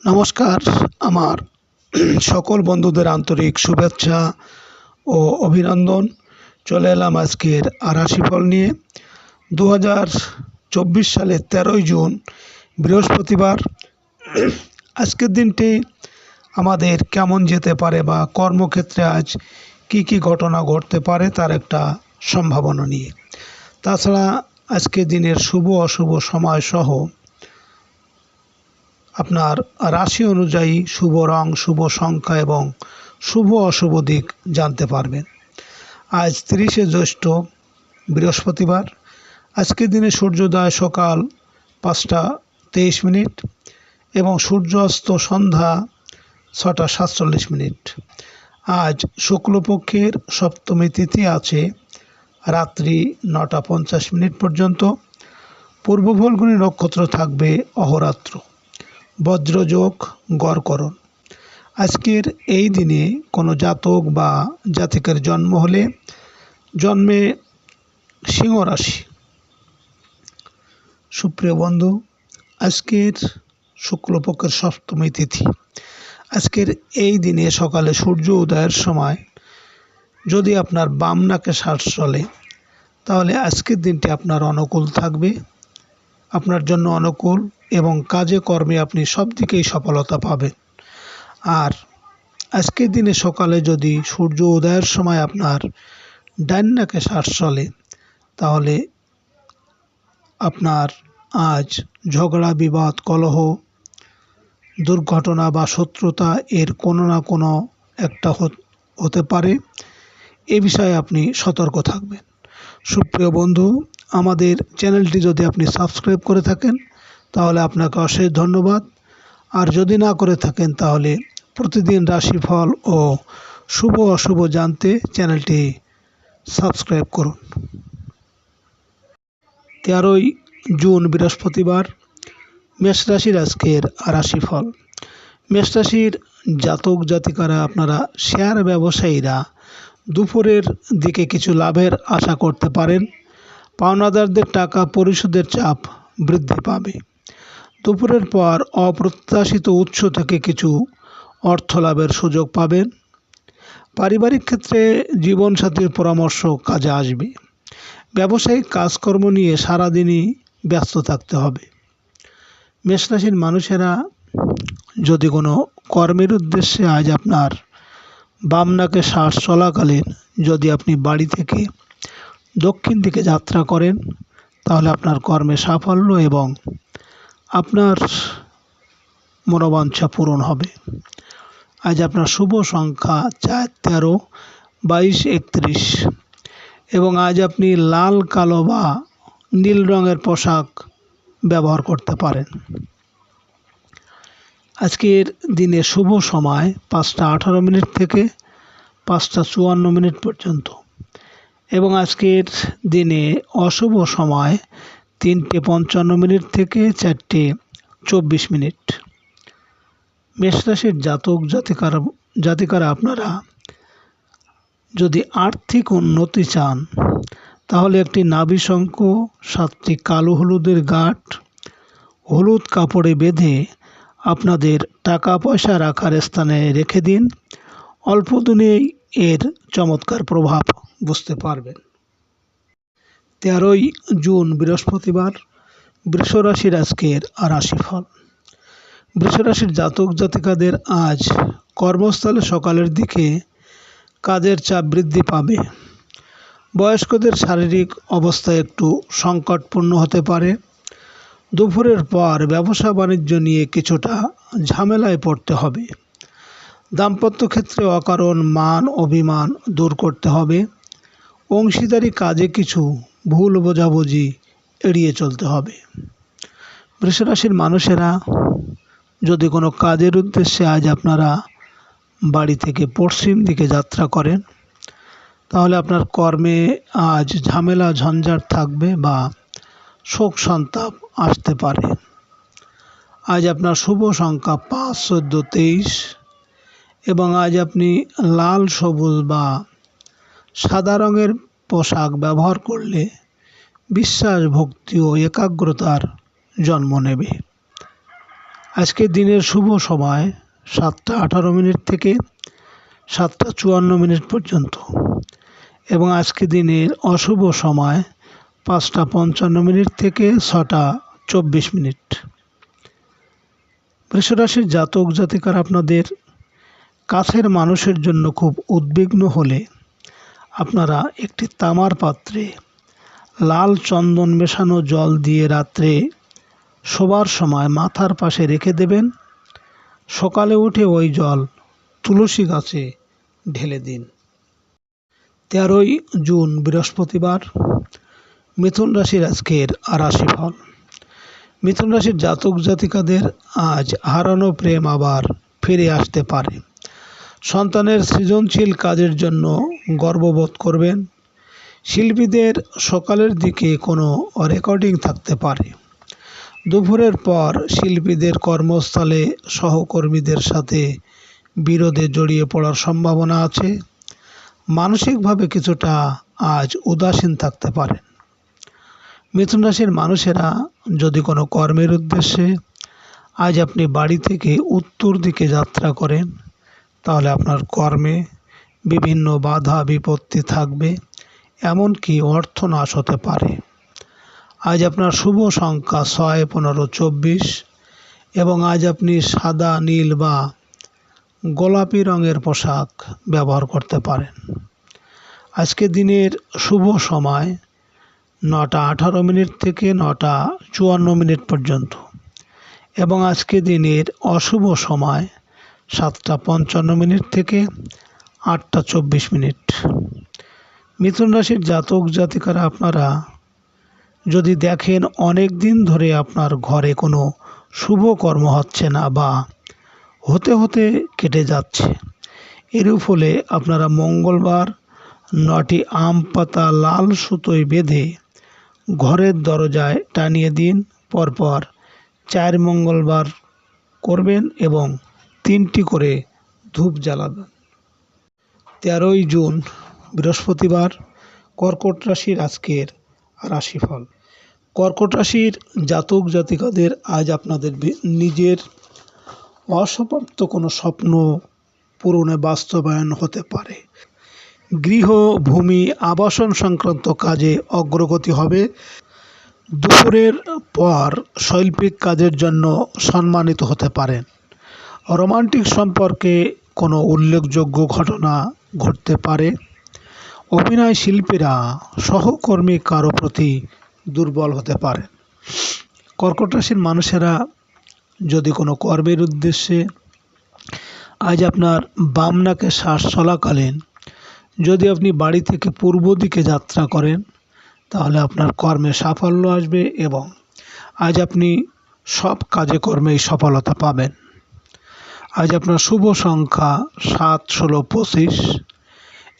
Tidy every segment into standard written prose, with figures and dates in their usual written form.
নমস্কার। আমার সকল বন্ধুদের আন্তরিক শুভেচ্ছা ও অভিনন্দন। চলে এলাম আজকের রাশিফল নিয়ে। 2024 সালের 13ই জুন বৃহস্পতিবার। আজকের দিনটি আমাদের কেমন যেতে পারে বা কর্মক্ষেত্রে আজ কি ঘটনা ঘটতে পারে তার একটা সম্ভাবনা নিয়ে। তাছাড়া আজকের দিনের শুভ অশুভ সময় সহ আপনার রাশি অনুযায়ী শুভ রং, শুভ সংখ্যা এবং শুভ অশুভ দিক জানতে পারবেন। আজ 30শে জ্যৈষ্ঠ বৃহস্পতিবার। আজকের দিনে সূর্যোদয় সকাল 5টা 23 মিনিট এবং সূর্যাস্ত সন্ধ্যা 6টা 47 মিনিট। আজ শুক্লপক্ষের সপ্তমী তিথি আছে রাত্রি 9টা 50 মিনিট পর্যন্ত। পূর্ব ফাল্গুনী নক্ষত্র থাকবে অহরাত্র। বজ্রযোগ গড়করণ। আজকের এই দিনে কোনো জাতক বা জাতিকের জন্ম হলে জন্মে সিংহ রাশি। সুপ্রিয় বন্ধু, আজকের শুক্লপক্ষের সপ্তমী তিথি। আজকের এই দিনে সকালে সূর্য উদয়ের সময় যদি আপনার বাম নাকে শ্বাস চলে তাহলে আজকের দিনটি আপনার অনুকূল থাকবে, আপনার জন্য অনুকূল এবং কাজে কর্মে আপনি সব দিকেই সফলতা পাবেন। আর আজকের দিনে সকালে যদি সূর্য উদয়ের সময় আপনার ডান নাকে শ্বাস চলে তাহলে আপনার আজ ঝগড়া, বিবাদ, কলহ, দুর্ঘটনা বা শত্রুতা এর কোনো না কোনো একটা হতে পারে। এ বিষয়ে আপনি সতর্ক থাকবেন। সুপ্রিয় বন্ধু, আমাদের চ্যানেলটি যদি আপনি সাবস্ক্রাইব করে থাকেন তাহলে আপনাকে অশেষ ধন্যবাদ। আর যদি না করে থাকেন তাহলে প্রতিদিন রাশিফল ও শুভ অশুভ জানতে চ্যানেলটি সাবস্ক্রাইব করুন। 13ই জুন বৃহস্পতিবার। মেষ রাশির আজকের রাশিফল। মেষ রাশির জাতক জাতিকারা, আপনারা শেয়ার ব্যবসায়ীরা দুপুরের দিকে কিছু লাভের আশা করতে পারেন। পাওনাদারদের টাকা পরিশোধের চাপ বৃদ্ধি পাবে। দুপুরের পর অপ্রত্যাশিত উৎস থেকে কিছু অর্থ লাভের সুযোগ পাবেন। পারিবারিক ক্ষেত্রে জীবনসাথীর পরামর্শ কাজে আসবে। ব্যবসায়িক কাজকর্ম নিয়ে সারাদিনই ব্যস্ত থাকতে হবে। মেষ রাশির মানুষেরা যদি কোনো কর্মের উদ্দেশ্যে আজ আপনার বাম নাকে শ্বাস চলাকালীন যদি আপনি বাড়ি থেকে দক্ষিণ দিকে যাত্রা করেন তাহলে আপনার কর্মে সাফল্য এবং আপনার মনোবাঞ্ছা পূরণ হবে। আজ আপনার শুভ সংখ্যা 4, 13, 22, 31 এবং আজ আপনি লাল, কালো বা নীল রঙের পোশাক ব্যবহার করতে পারেন। আজকের দিনে শুভ সময় 5টা 18 মিনিট থেকে 5টা 54 মিনিট পর্যন্ত এবং আজকের দিনে অশুভ সময় 3টে 55 মিনিট থেকে 4টে 24 মিনিট। মেষ রাশির জাতক জাতিকারা আপনারা যদি আর্থিক উন্নতি চান তাহলে একটি নাভি শঙ্খ, 7টি কালো হলুদের গাঁঠ হলুদ কাপড়ে বেঁধে আপনাদের টাকা পয়সা রাখার স্থানে রেখে দিন। অল্প দিনেই এর চমৎকার প্রভাব বুঝতে পারবেন। 13ই জুন বৃহস্পতিবার। বৃষ রাশির আজকের রাশিফল। বৃষ রাশির জাতক জাতিকাদের আজ কর্মস্থলে সকালের দিকে কাজের চাপ বৃদ্ধি পাবে। বয়স্কদের শারীরিক অবস্থা একটু সংকটপূর্ণ হতে পারে। দুপুরের পর ব্যবসা বাণিজ্য নিয়ে কিছুটা ঝামেলায় পড়তে হবে। দাম্পত্য ক্ষেত্রে অকারণ মান অভিমান দূর করতে হবে। অংশীদারি কাজে কিছু ভুল বোঝাবুঝি এড়িয়ে চলতে হবে। বৃষ রাশির মানুষেরা যদি কোনো কাজের উদ্দেশ্যে আজ আপনারা বাড়ি থেকে পশ্চিম দিকে যাত্রা করেন তাহলে আপনার কর্মে আজ ঝামেলা ঝঞ্ঝাট থাকবে বা শোক সন্তাপ আসতে পারে। আজ আপনার শুভ সংখ্যা 5, 14, 23 এবং আজ আপনি লাল, সবুজ বা সাদা রঙের পোশাক ব্যবহার করলে বিশ্বাস, ভক্তি ও একাগ্রতার জন্ম নেবে। আজকের দিনের শুভ সময় 7:18 থেকে 7:54 পর্যন্ত এবং আজকের দিনের অশুভ সময় 5:55 থেকে 6:24। বৃষ রাশির জাতক জাতিকারা আপনাদের কাছের মানুষের জন্য খুব উদ্বিগ্ন হলে আপনারা একটি তামার পাত্রে লাল চন্দন মেশানো জল দিয়ে রাত্রে শোবার সময় মাথার পাশে রেখে দেবেন। সকালে উঠে ওই জল তুলসী গাছে ঢেলে দিন। 13 জুন বৃহস্পতিবার। মিথুন রাশির আজকের রাশিফল। মিথুন রাশির জাতক জাতিকাদের আজ হারানো প্রেম আবার ফিরে আসতে পারে। সন্তানের সৃজনশীল কাজের জন্য গর্ববোধ করবেন। শিল্পীদের সকালের দিকে কোনো রেকর্ডিং থাকতে পারে। দুপুরের পর শিল্পীদের কর্মস্থলে সহকর্মীদের সাথে বিরোধে জড়িয়ে পড়ার সম্ভাবনা আছে। মানসিকভাবে কিছুটা আজ উদাসীন থাকতে পারেন। মিথুন রাশির মানুষেরা যদি কোনো কর্মের উদ্দেশ্যে আজ আপনি বাড়ি থেকে উত্তর দিকে যাত্রা করেন, তাহলে আপনার কর্মে বিভিন্ন বাধা বিপত্তি থাকবে, এমনকি অর্থনাশ হতে পারে। আজ আপনার শুভ সংখ্যা 6, 15, 24 এবং আজ আপনি সাদা, নীল বা গোলাপি রঙের পোশাক ব্যবহার করতে পারেন। আজকের দিনের শুভ সময় 9:18 থেকে 9:54 পর্যন্ত এবং আজকের দিনের অশুভ সময় 7:55 থেকে 8:24। মিথুন রাশির জাতক জাতিকারা আপনারা যদি দেখেন অনেক দিন ধরে আপনার ঘরে কোনো শুভ কর্ম হচ্ছে না বা হতে হতে কেটে যাচ্ছে, এর ফলে আপনারা মঙ্গলবার 9টি আম পাতা লাল সুতোয় বেঁধে ঘরের দরজায় টানিয়ে দিন। পরপর 4 মঙ্গলবার করবেন এবং 3টি করে ধূপ জ্বালাবেন। 13 জুন বৃহস্পতিবার। কর্কট রাশির আজকের রাশিফল। কর্কট রাশির জাতক জাতিকাদের আজ আপনাদের নিজের অসমাপ্ত কোনো স্বপ্ন পূরণে বাস্তবায়ন হতে পারে। গৃহ, ভূমি, আবাসন সংক্রান্ত কাজে অগ্রগতি হবে। দুপুরের পর শৈল্পিক কাজের জন্য সম্মানিত হতে পারেন। রোমান্টিক সম্পর্কে কোনো উল্লেখযোগ্য ঘটনা ঘটতে পারে। অভিনয় শিল্পীরা সহকর্মী কারো প্রতি দুর্বল হতে পারেন। কর্কট রাশির মানুষেরা যদি কোনো কর্মের উদ্দেশ্যে আজ আপনার বাম নাকে শ্বাস চলাকালীন যদি আপনি বাড়ি থেকে পূর্ব দিকে যাত্রা করেন, তাহলে আপনার কর্মে সাফল্য আসবে এবং আজ আপনি সব কাজে কর্মেই সফলতা পাবেন। আজ আপনার শুভ সংখ্যা 7, 16, 25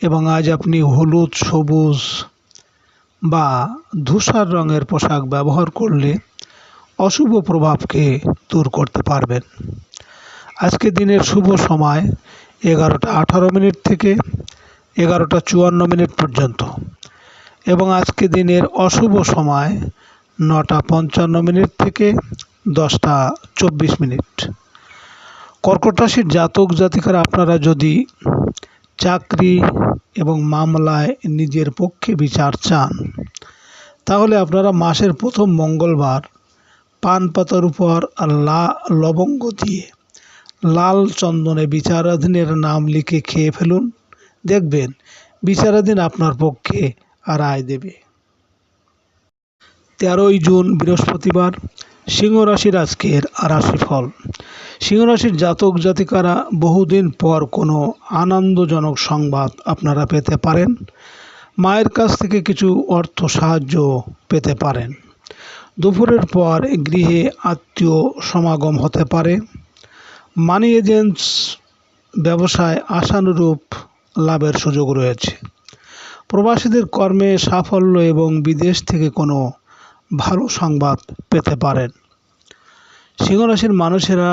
এবং আজ আপনি হলুদ, সবুজ বা ধূসর রঙের পোশাক ব্যবহার করলে অশুভ প্রভাবকে দূর করতে পারবেন। আজকের দিনের শুভ সময় 11:18 থেকে 11:54 পর্যন্ত এবং আজকের দিনের অশুভ সময় 9:55 থেকে 10:24। কর্কট রাশির জাতক জাতিকারা আপনারা যদি চাকরি এবং মামলায় নিজের পক্ষে বিচার চান, তাহলে আপনারা মাসের প্রথম মঙ্গলবার পান পাতার উপর লবঙ্গ দিয়ে লাল চন্দনে বিচারাধীনের নাম লিখে খেয়ে ফেলুন। দেখবেন বিচারাধীন আপনার পক্ষে রায় দেবে। 13 জুন বৃহস্পতিবার। সিংহ রাশির আজকের রাশিফল। সিংহ রাশির জাতক জাতিকারা বহুদিন পর কোনো আনন্দজনক সংবাদ আপনারা পেতে পারেন। মায়ের কাছ থেকে কিছু অর্থ সাহায্য পেতে পারেন। দুপুরের পর গৃহে আত্মীয় সমাগম হতে পারে। মানি এজেন্টস ব্যবসায় আশানুরূপ লাভের সুযোগ রয়েছে। প্রবাসীদের কর্মে সাফল্য এবং বিদেশ থেকে কোনো ভালো সংবাদ পেতে পারেন। সিংহ রাশির মানুষেরা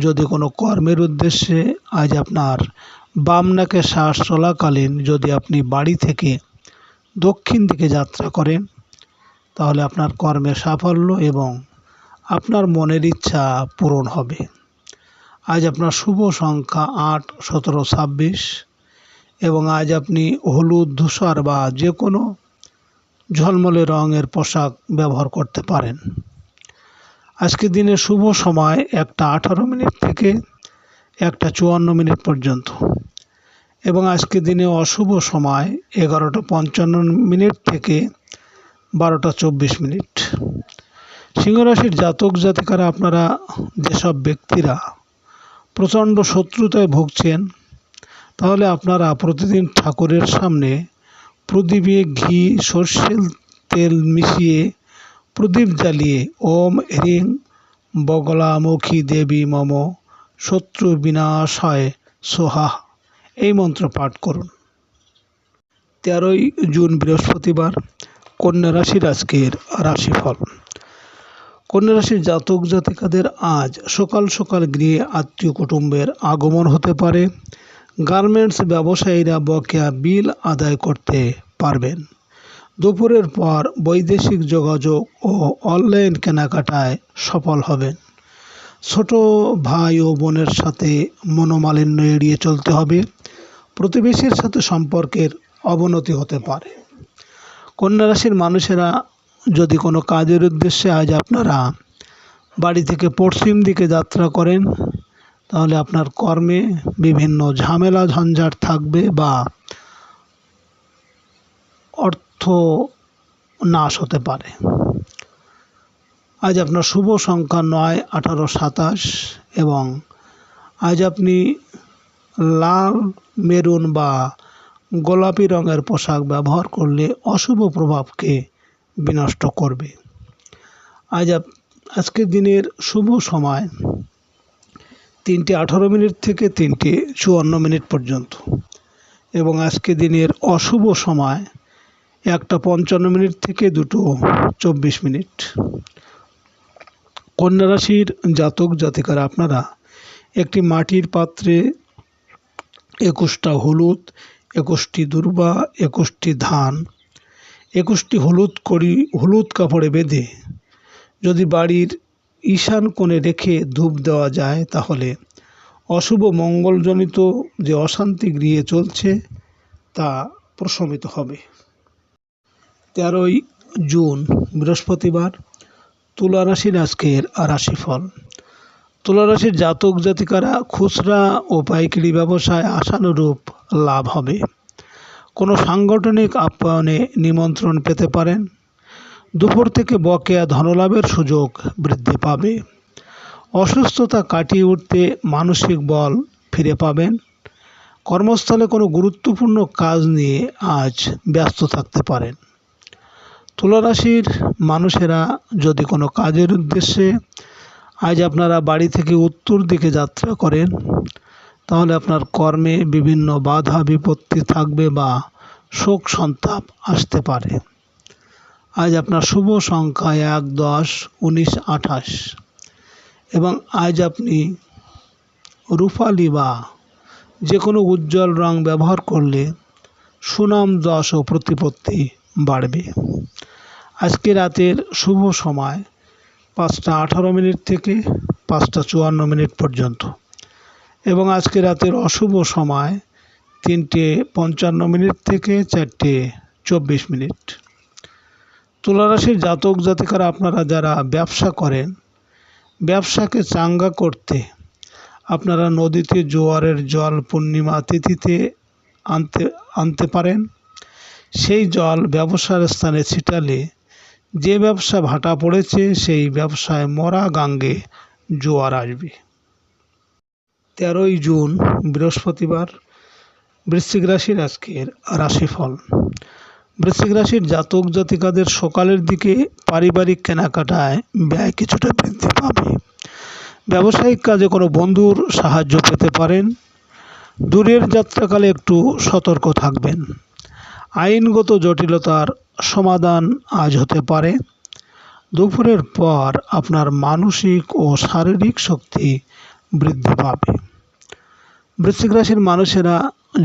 যদি কোনো কর্মের উদ্দেশ্যে আজ আপনার বাম নাকে শ্বাস চলাকালীন যদি আপনি বাড়ি থেকে দক্ষিণ দিকে যাত্রা করেন, তাহলে আপনার কর্মে সাফল্য এবং আপনার মনের ইচ্ছা পূরণ হবে। আজ আপনার শুভ সংখ্যা 8, 17, 26 এবং আজ আপনি হলুদ, ধূসর বা যে কোনো ঝলমলে রঙের পোশাক ব্যবহার করতে পারেন। আজকের দিনের শুভ সময় 1:18 থেকে 1:54 পর্যন্ত এবং আজকের দিনে অশুভ সময় 11:55 থেকে 12:24। সিংহ রাশির জাতক জাতিকারা, আপনারা যেসব ব্যক্তিরা প্রচণ্ড শত্রুতায় ভুগছেন, তাহলে আপনারা প্রতিদিন ঠাকুরের সামনে প্রদীপে ঘি সরষের তেল মিশিয়ে প্রদীপ জ্বালিয়ে ওম হ্রিং বগলামুখী দেবী মম শত্রু বিনাশায় সোহা এই মন্ত্র পাঠ করুন। 13ই জুন বৃহস্পতিবার, কন্যা রাশির আজকের রাশিফল। কন্যা রাশির জাতক জাতিকাদের আজ সকাল সকাল গৃহে আত্মীয় কুটুম্বের আগমন হতে পারে। গার্মেন্টস ব্যবসায়ীরা বকেয়া বিল আদায় করতে পারবেন। দুপুরের পর বৈদেশিক যোগাযোগ ও অনলাইন কেনাকাটায় সফল হবেন। ছোট ভাই ও বোনের সাথে মনোমালিন্য এড়িয়ে চলতে হবে। প্রতিবেশীর সাথে সম্পর্কের অবনতি হতে পারে। কন্যা রাশির মানুষেরা যদি কোনো কাজের উদ্দেশ্যে আজ আপনারা বাড়ি থেকে পশ্চিম দিকে যাত্রা করেন, তাহলে আপনার কর্মে বিভিন্ন ঝামেলা ঝঞ্ঝাট থাকবে বা অর্থ নাশ হতে পারে। আজ আপনার শুভ সংখ্যা 9, 18, 27 এবং আজ আপনি লাল, মেরুন বা গোলাপি রঙের পোশাক ব্যবহার করলে অশুভ প্রভাবকে বিনষ্ট করবে। আজকের দিনের শুভ সময় 3:18 থেকে 3:54 পর্যন্ত এবং আজকের দিনের অশুভ সময় 1:55 থেকে 2:24। কন্যা রাশির জাতক জাতিকারা, আপনারা একটি মাটির পাত্রে 21টা হলুদ, 21টি দূর্বা, 21টি ধান, 21টি হলুদ কাপড়ে বেঁধে যদি বাড়ির ঈশান কোণে রেখে ধূপ দেওয়া যায়, তাহলে অশুভ মঙ্গলজনিত যে অশান্তি গৃহে চলছে তা প্রশমিত হবে। 13ই জুন বৃহস্পতিবার, তুলা রাশির আজকের রাশিফল। তুলা রাশির জাতক জাতিকারা খুচরা ও পাইকারি ব্যবসায় আশানুরূপ লাভ হবে। কোনো সাংগঠনিক আপ্যায়নে নিমন্ত্রণ পেতে পারেন। দুপুর থেকে বকেয়া ধনলাভের সুযোগ বৃদ্ধি পাবে। অসুস্থতা কাটিয়ে উঠতে মানসিক বল ফিরে পাবেন। কর্মস্থলে কোনো গুরুত্বপূর্ণ কাজ নিয়ে আজ ব্যস্ত থাকতে পারেন। তুলা রাশির মানুষেরা যদি কোনো কাজের উদ্দেশ্যে আজ আপনারা বাড়ি থেকে উত্তর দিকে যাত্রা করেন, তাহলে আপনার কর্মে বিভিন্ন বাধা বিপত্তি থাকবে বা শোক সন্তাপ আসতে পারে। আজ আপনার শুভ সংখ্যা 1, 10, 19, 28 এবং আজ আপনি রূপালি বা যে কোনো উজ্জ্বল রং ব্যবহার করলে সুনাম, যশ ও প্রতিপত্তি বাড়বে। আজকে রাতের শুভ সময় 5:18 থেকে 5:54 পর্যন্ত এবং আজকে রাতের অশুভ সময় 3:55 থেকে 4:24। তুলা রাশির জাতক জাতিকারা, আপনারা যারা ব্যবসা করেন, ব্যবসাকে চাঙ্গা করতে আপনারা নদীতে জোয়ারের জল পূর্ণিমা তিথিতে আনতে পারেন। সেই জল ব্যবসার স্থানে ছিটালে যে ব্যবসা ভাটা পড়েছে সেই ব্যবসায় মরা গাঙ্গে জোয়ার আসবে। 13ই জুন বৃহস্পতিবার, বৃশ্চিক রাশির আজকের রাশিফল। বৃশ্চিক রাশির জাতক জাতিকাদের সকালের দিকে পারিবারিক কেনাকাটায় ব্যয় কিছুটা বৃদ্ধি পাবে। ব্যবসায়িক কাজে কোনো বন্ধুর সাহায্য পেতে পারেন। দূরের যাত্রাকালে একটু সতর্ক থাকবেন। আইনগত জটিলতার সমাধান আজ হতে পারে। দুপুরের পর আপনার মানসিক ও শারীরিক শক্তি বৃদ্ধি পাবে। বৃশ্চিক রাশির মানুষেরা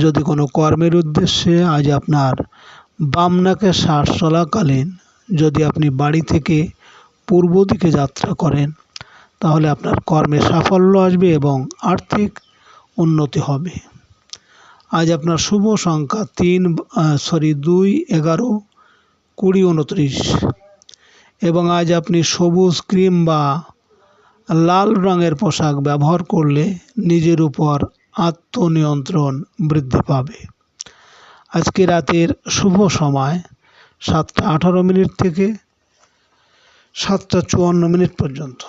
যদি কোনো কর্মের উদ্দেশ্যে আজ আপনার বাম নাকে শ্বাস চলাকালীন যদি আপনি বাড়ি থেকে পূর্ব দিকে যাত্রা করেন, তাহলে আপনার কর্মে সাফল্য আসবে এবং আর্থিক উন্নতি হবে। আজ আপনার শুভ সংখ্যা 2, 11, 20, 29 এবং আজ আপনি সবুজ, ক্রিম বা লাল রঙের পোশাক ব্যবহার করলে নিজের উপর আত্মনিয়ন্ত্রণ বৃদ্ধি পাবে। আজকে রাতের শুভ সময় 7:18 থেকে 7:54 পর্যন্ত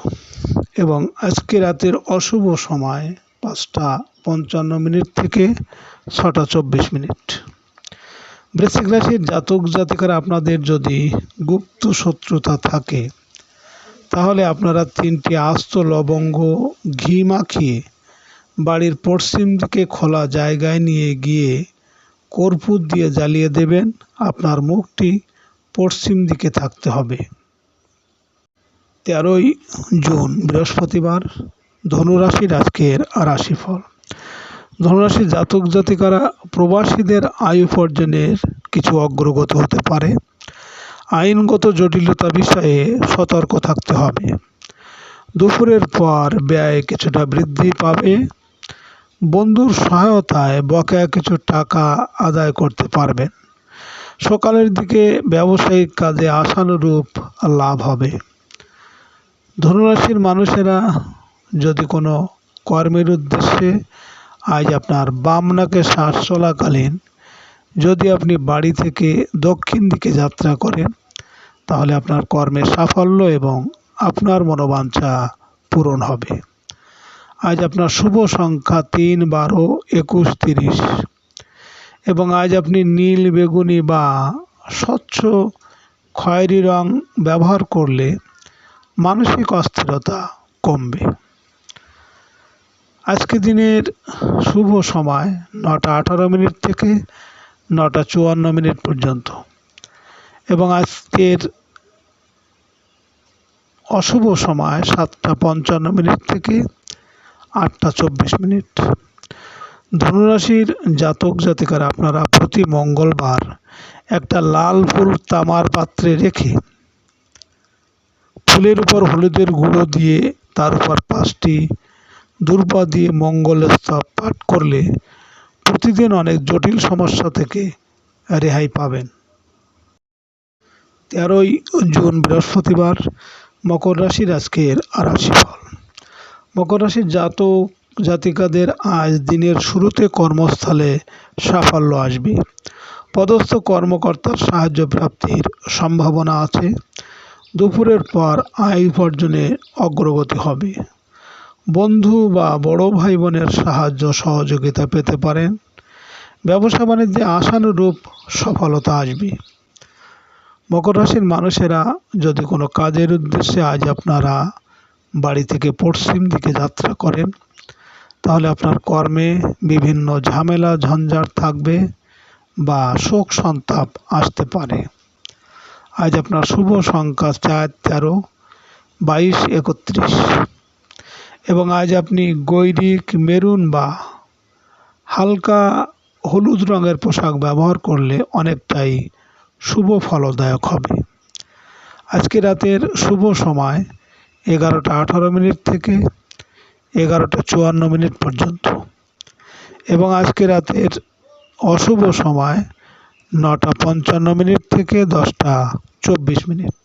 এবং আজকে রাতের অশুভ সময় 5:55 থেকে 6:24। বৃশ্চিক রাশির জাতক জাতিকারা, আপনাদের যদি গুপ্ত শত্রুতা থাকে তাহলে আপনারা 3টি আস্ত লবঙ্গ ঘি মাখিয়ে বাড়ির পশ্চিম দিকে খোলা জায়গায় নিয়ে গিয়ে কর্পূর দিয়ে জ্বালিয়ে দেবেন। আপনার মুখটি পশ্চিম দিকে থাকতে হবে। 13ই জুন বৃহস্পতিবার, ধনুরাশির আজকের রাশিফল। ধনুরাশির জাতক জাতিকারা, প্রবাসীদের আয় উপার্জনের কিছু অগ্রগতি হতে পারে। আইনগত জটিলতা বিষয়ে সতর্ক থাকতে হবে। দুপুরের পর ব্যয় কিছুটা বৃদ্ধি পাবে। বন্ধুর সহায়তায় বকেয়া কিছু টাকা আদায় করতে পারবেন। সকালের দিকে ব্যবসায়িক কাজে আশানুরূপ লাভ হবে। ধনুরাশির মানুষেরা যদি কোনো কর্মের উদ্দেশ্যে আজ আপনার বাম নাকে শ্বাস চলাকালীন যদি আপনি বাড়ি থেকে দক্ষিণ দিকে যাত্রা করেন, তাহলে আপনার কর্মে সাফল্য এবং আপনার মনোবাঞ্ছা পূরণ হবে। আজ আপনার শুভ সংখ্যা 3, 12, 21, 30 এবং আজ আপনি নীল, বেগুনি বা স্বচ্ছ খয়েরি রং ব্যবহার করলে মানসিক অস্থিরতা কমবে। আজকে দিনের শুভ সময় 9:18 থেকে 9:54 পর্যন্ত এবং আজকের অশুভ সময় 7:55 থেকে 8:24। ধনুরাশির জাতক জাতিকারা, আপনারা প্রতি মঙ্গলবার একটা লাল ফুল তামার পাত্রে রেখে ফুলের উপর হলুদের গুঁড়ো দিয়ে তার উপর 5টি দুর্বা দিয়ে মঙ্গল স্তব পাঠ করলে প্রতিদিন অনেক জটিল সমস্যা থেকে রেহাই পাবেন। 13ই জুন বৃহস্পতিবার, মকর রাশির আজকের রাশিফল। মকর রাশির জাতক জাতিকাদের আজ দিনের শুরুতে কর্মস্থলে সাফল্য আসবে। পদস্থ কর্মকর্তার সাহায্য প্রাপ্তির সম্ভাবনা আছে। দুপুরের পর আয় উপার্জনে অগ্রগতি হবে। বন্ধু বা বড় ভাই বোনের সাহায্য সহযোগিতা পেতে পারেন। ব্যবসা বাণিজ্যে আশানুরূপ সফলতা আসবে। মকর রাশির মানুষেরা যদি কোনো কাজের উদ্দেশ্যে আজ আপনারা বাড়ি থেকে পশ্চিম দিকে যাত্রা করেন, তাহলে আপনার কর্মে বিভিন্ন ঝামেলা ঝঞ্ঝাট থাকবে বা শোক সন্তাপ আসতে পারে। আজ আপনার শুভ সংখ্যা 4, 13, 22, 31 এবং আজ আপনি গৈরিক, মেরুন বা হালকা হলুদ রঙের পোশাক ব্যবহার করলে অনেকটাই শুভ ফলদায়ক হবে। আজকে রাতের শুভ সময় 11:18 থেকে 11:54 পর্যন্ত এবং আজকে রাতের অশুভ সময় 9:55 থেকে 10:24।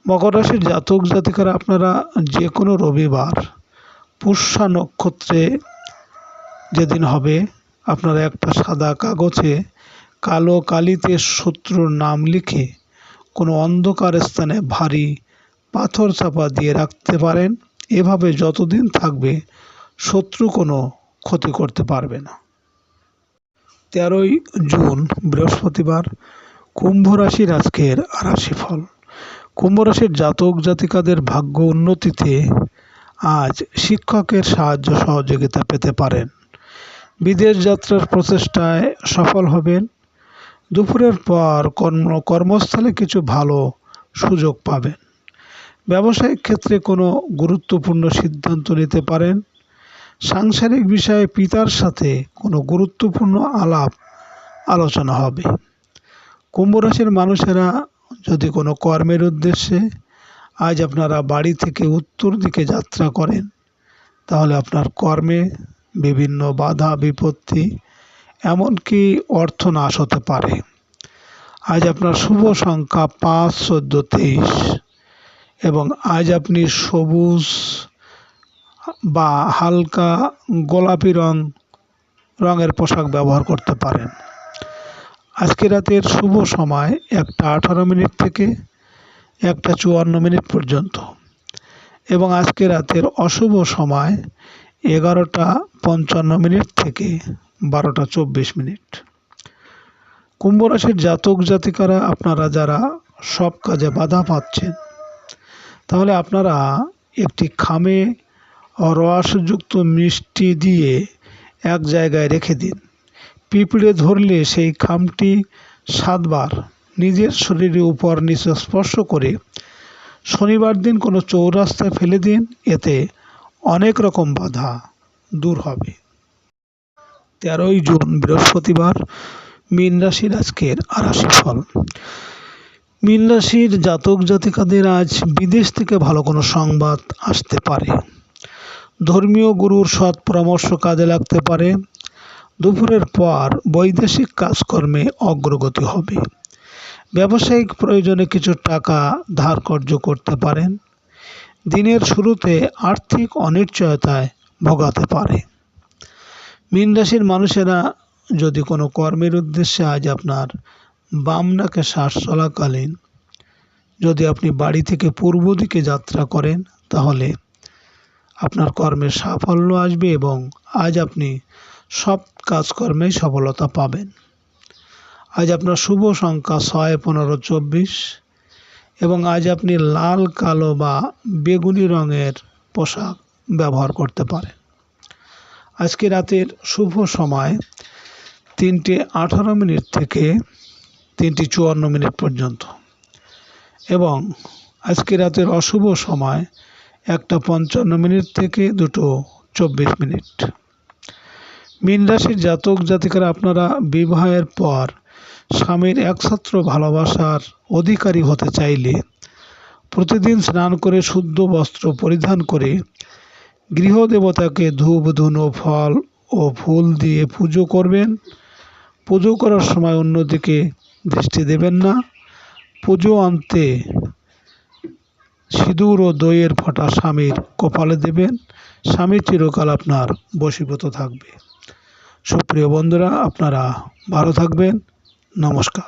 মকর রাশির জাতক জাতিকারা, আপনারা যে কোনো রবিবার পুষ্যা নক্ষত্রে যেদিন হবে, আপনারা একটা সাদা কাগজে কালো কালিতে শত্রুর নাম লিখে কোনো অন্ধকার স্থানে ভারী পাথর চাপা দিয়ে রাখতে পারেন। এভাবে যতদিন থাকবে শত্রু কোনো ক্ষতি করতে পারবে না। 13ই জুন বৃহস্পতিবার, কুম্ভ রাশির আজকের রাশিফল। কুম্ভ রাশির জাতক জাতিকাদের ভাগ্য উন্নতিতে আজ শিক্ষকের সাহায্য সহযোগিতা পেতে পারেন। বিদেশ যাত্রার প্রচেষ্টায় সফল হবেন। দুপুরের পর কর্মস্থলে কিছু ভালো সুযোগ পাবেন। ব্যবসায়িক ক্ষেত্রে কোনো গুরুত্বপূর্ণ সিদ্ধান্ত নিতে পারেন। সাংসারিক বিষয়ে পিতার সাথে কোনো গুরুত্বপূর্ণ আলোচনা হবে। কুম্ভ রাশির মানুষেরা যদি কোনো কর্মের উদ্দেশ্যে আজ আপনারা বাড়ি থেকে উত্তর দিকে যাত্রা করেন, তাহলে আপনার কর্মে বিভিন্ন বাধা বিপত্তি এমনকি অর্থনাশ হতে পারে। আজ আপনার শুভ সংখ্যা 5, 14, 23 এবং আজ আপনি সবুজ বা হালকা গোলাপি রঙের পোশাক ব্যবহার করতে পারেন। আজকে রাতের শুভ সময় 1:18 থেকে 1:54 পর্যন্ত এবং আজকে রাতের অশুভ সময় 11:55 থেকে 12:24। কুম্ভ রাশির জাতক জাতিকারা, আপনারা যারা সব কাজে বাধা পাচ্ছেন, তাহলে আপনারা একটি খামে রসযুক্ত মিষ্টি দিয়ে এক জায়গায় রেখে দিন। পিঁপড়ে ধরলে সেই খামটি 7 বার নিজের শরীরের উপর নিচে স্পর্শ করে শনিবার দিন কোনো চৌরাস্তায় ফেলে দিন। এতে অনেক রকম বাধা দূর হবে। 13ই জুন বৃহস্পতিবার, মীন রাশির আজকের রাশিফল। মীন রাশির জাতক জাতিকাদের আজ বিদেশ থেকে ভালো কোনো সংবাদ আসতে পারে। ধর্মীয় গুরুর সৎ পরামর্শ কাজে লাগতে পারে। দুপুরের পর বৈদেশিক কাজকর্মে অগ্রগতি হবে। ব্যবসায়িক প্রয়োজনে কিছু টাকা ধার কর্য করতে পারেন। দিনের শুরুতে আর্থিক অনিশ্চয়তায় ভোগাতে পারে। মীন রাশির মানুষেরা যদি কোনো কর্মের উদ্দেশ্যে আজ আপনার বাম নাকে শ্বাস চলাকালীন যদি আপনি বাড়ি থেকে পূর্ব দিকে যাত্রা করেন, তাহলে আপনার কর্মের সাফল্য আসবে এবং আজ আপনি সব কাজকর্মেই সফলতা পাবেন। আজ আপনার শুভ সংখ্যা 6, 15, 24 এবং আজ আপনি লাল, কালো বা বেগুনি রঙের পোশাক ব্যবহার করতে পারেন। আজকে রাতের শুভ সময় 3:18 থেকে 3:54 পর্যন্ত এবং আজকে রাতের অশুভ সময় 1:55 থেকে 2:24। মীন রাশির জাতক জাতিকারা, আপনারা বিবাহের পর স্বামীর একছত্র ভালোবাসার অধিকারী হতে চাইলে প্রতিদিন স্নান করে শুদ্ধ বস্ত্র পরিধান করে গৃহদেবতাকে ধূপ, ধুনো, ফল ও ফুল দিয়ে পুজো করবেন। পুজো করার সময় অন্যদিকে দৃষ্টি দেবেন না। পুজো অন্তে সিঁদুর ও দইয়ের ফোঁটা স্বামীর কপালে দেবেন। স্বামী চিরকাল আপনার বশীভূত থাকবে। সুপ্রিয় বন্ধুরা, আপনারা ভালো থাকবেন। নমস্কার।